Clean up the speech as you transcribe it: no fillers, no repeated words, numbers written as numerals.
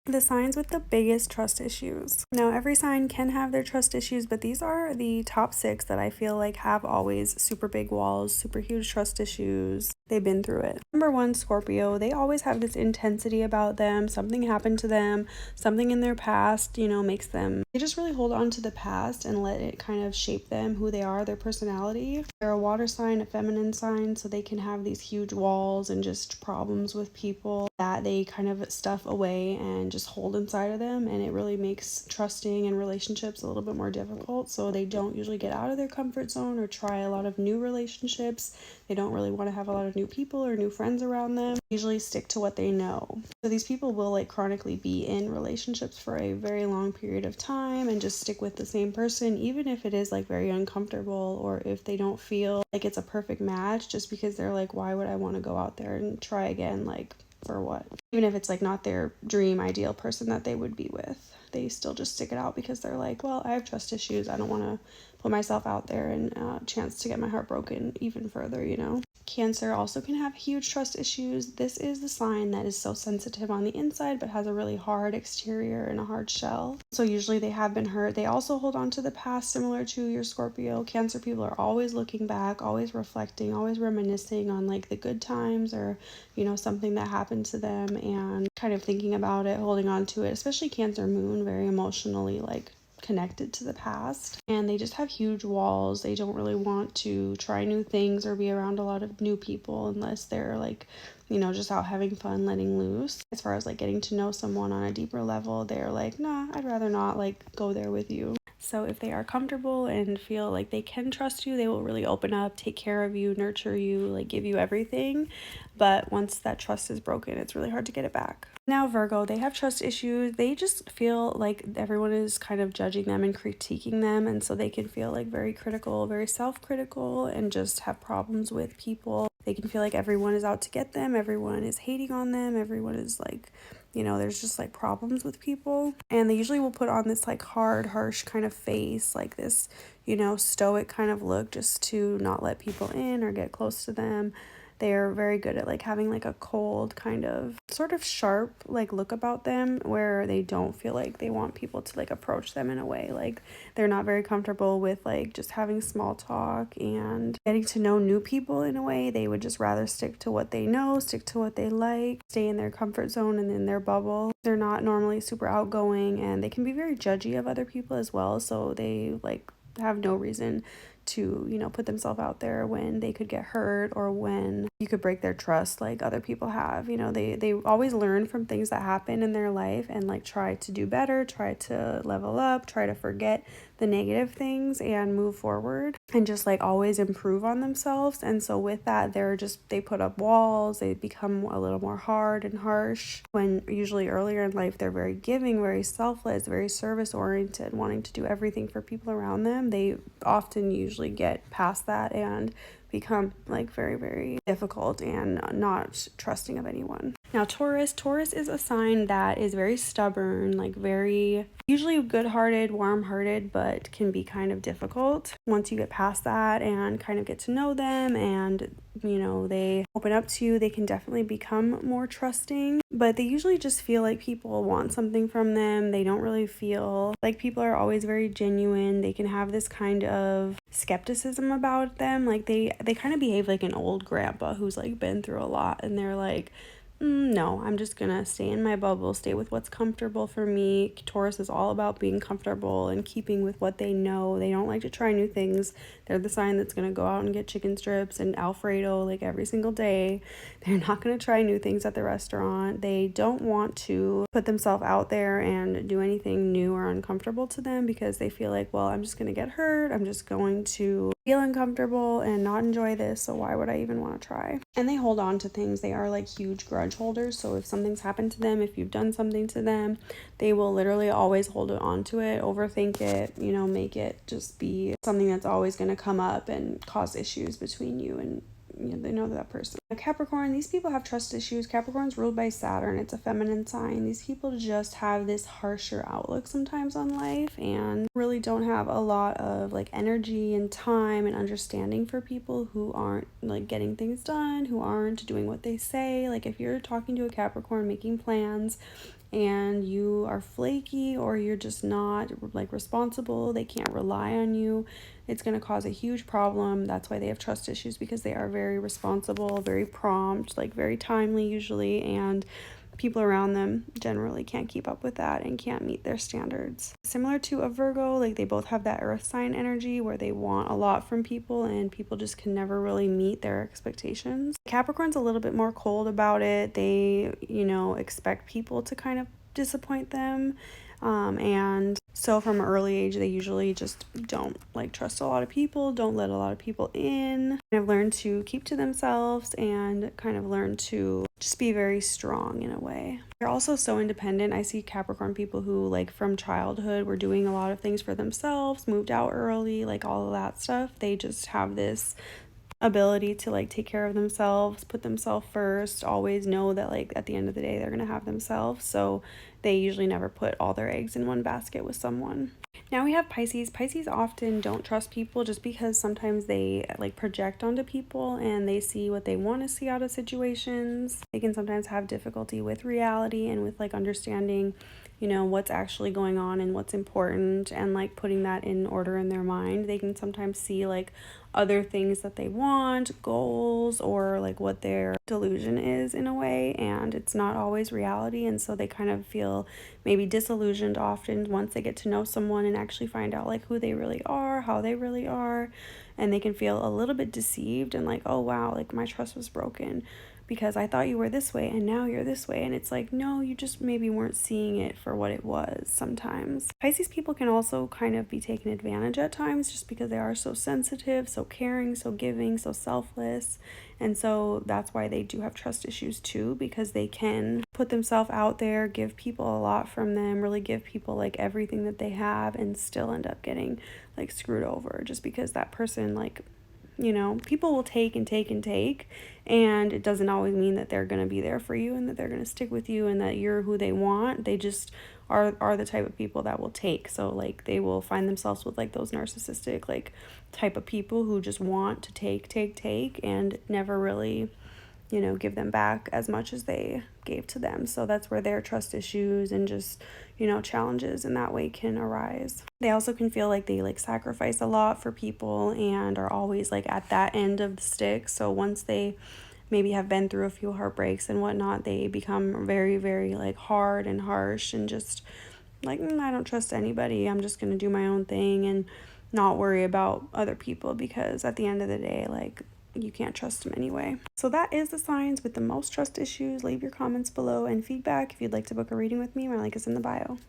The signs with the biggest trust issues. Now, every sign can have their trust issues, but these are the top 6 that I feel like have always super big walls, super huge trust issues. They've been through it. Number 1, Scorpio. They always have this intensity about them. Something happened to them, something in their past, makes them, they just really hold on to the past and let it kind of shape them, who they are, their personality. They're a water sign, a feminine sign, so they can have these huge walls and just problems with people that they kind of stuff away and just hold inside of them, and it really makes trusting and relationships a little bit more difficult. So they don't usually get out of their comfort zone or try a lot of new relationships. They don't really want to have a lot of new people or new friends around them. They usually stick to what they know. So these people will like chronically be in relationships for a very long period of time and just stick with the same person, even if it is like very uncomfortable or if they don't feel like it's a perfect match, just because they're like, why would I want to go out there and try again? Like, for what? Even if it's like not their dream ideal person that they would be with, they still just stick it out because they're like, well, I have trust issues. I don't want to put myself out there and chance to get my heart broken even further, Cancer also can have huge trust issues. This is the sign that is so sensitive on the inside but has a really hard exterior and a hard shell. So usually they have been hurt. They also hold on to the past, similar to your Scorpio. Cancer people are always looking back, always reflecting, always reminiscing on like the good times or, something that happened to them and kind of thinking about it, holding on to it, especially Cancer moon, very emotionally like connected to the past, and they just have huge walls. They don't really want to try new things or be around a lot of new people unless they're like, just out having fun, letting loose. As far as like getting to know someone on a deeper level, they're like, nah, I'd rather not like go there with you. So if they are comfortable and feel like they can trust you, they will really open up, take care of you, nurture you, like give you everything. But once that trust is broken, it's really hard to get it back. Now, Virgo, they have trust issues. They just feel like everyone is kind of judging them and critiquing them. And so they can feel like very critical, very self-critical, and just have problems with people. They can feel like everyone is out to get them. Everyone is hating on them. Everyone is like, there's just like problems with people. And they usually will put on this like hard, harsh kind of face, like this, stoic kind of look, just to not let people in or get close to them. They're very good at like having like a cold kind of sort of sharp like look about them, where they don't feel like they want people to like approach them in a way. Like they're not very comfortable with like just having small talk and getting to know new people in a way. They would just rather stick to what they know, stick to what they like, stay in their comfort zone and in their bubble. They're not normally super outgoing, and they can be very judgy of other people as well. So they like have no reason to, put themselves out there when they could get hurt or when you could break their trust like other people have. They always learn from things that happen in their life and like try to do better, try to level up, try to forget the negative things and move forward and just like always improve on themselves. And so with that, they put up walls, they become a little more hard and harsh, when usually earlier in life they're very giving, very selfless, very service oriented, wanting to do everything for people around them. They often usually get past that and become like very, very difficult and not trusting of anyone. Now, Taurus is a sign that is very stubborn, like very usually good-hearted, warm-hearted, but can be kind of difficult. Once you get past that and kind of get to know them and they open up to you, they can definitely become more trusting, but they usually just feel like people want something from them. They don't really feel like people are always very genuine. They can have this kind of skepticism about them. Like they kind of behave like an old grandpa who's like been through a lot, and they're like, no, I'm just gonna stay in my bubble, stay with what's comfortable for me. Taurus is all about being comfortable and keeping with what they know. They don't like to try new things. They're the sign that's gonna go out and get chicken strips and Alfredo like every single day. They're not gonna try new things at the restaurant. They don't want to put themselves out there and do anything new or uncomfortable to them, because they feel like, well, I'm just gonna get hurt. I'm just going to feel uncomfortable and not enjoy this, so why would I even want to try? And they hold on to things. They are like huge grudge holders. So if something's happened to them, if you've done something to them, they will literally always hold on to it, overthink it, make it just be something that's always going to come up and cause issues between you and they know that person. Capricorn, these people have trust issues. Capricorn's ruled by Saturn. It's a feminine sign. These people just have this harsher outlook sometimes on life and really don't have a lot of like energy and time and understanding for people who aren't like getting things done, who aren't doing what they say. Like if you're talking to a Capricorn, making plans, and you are flaky or you're just not like responsible, they can't rely on you, it's going to cause a huge problem. That's why they have trust issues, because they are very responsible, very prompt, like very timely usually, and people around them generally can't keep up with that and can't meet their standards. Similar to a Virgo, like they both have that earth sign energy where they want a lot from people and people just can never really meet their expectations. Capricorn's a little bit more cold about it. They, expect people to kind of disappoint them. And so from an early age, they usually just don't like trust a lot of people, don't let a lot of people in, kind of learn to keep to themselves and kind of learn to just be very strong in a way. They're also so independent. I see Capricorn people who like from childhood were doing a lot of things for themselves, moved out early, like all of that stuff. They just have this ability to like take care of themselves, put themselves first, always know that like at the end of the day they're going to have themselves. So they usually never put all their eggs in one basket with someone. Now we have Pisces. Pisces often don't trust people just because sometimes they like project onto people and they see what they want to see out of situations. They can sometimes have difficulty with reality and with like understanding, what's actually going on and what's important and like putting that in order in their mind. They can sometimes see like other things that they want, goals, or like what their delusion is in a way, and it's not always reality. And so they kind of feel maybe disillusioned often once they get to know someone and actually find out like who they really are, how they really are, and they can feel a little bit deceived and like, oh wow, like my trust was broken because I thought you were this way and now you're this way. And it's like, no, you just maybe weren't seeing it for what it was sometimes. Pisces people can also kind of be taken advantage at times just because they are so sensitive, so caring, so giving, so selfless. And so that's why they do have trust issues too, because they can put themselves out there, give people a lot from them, really give people like everything that they have, and still end up getting like screwed over just because that person like, people will take and take and take, and it doesn't always mean that they're going to be there for you and that they're going to stick with you and that you're who they want. They just are the type of people that will take. So like they will find themselves with like those narcissistic like type of people who just want to take and never really give them back as much as they gave to them. So that's where their trust issues and just, challenges in that way can arise. They also can feel like they like sacrifice a lot for people and are always like at that end of the stick. So once they maybe have been through a few heartbreaks and whatnot, they become very, very like hard and harsh and just like, I don't trust anybody. I'm just going to do my own thing and not worry about other people, because at the end of the day, like, you can't trust them anyway. So that is the signs with the most trust issues. Leave your comments below and feedback. If you'd like to book a reading with me, my link is in the bio.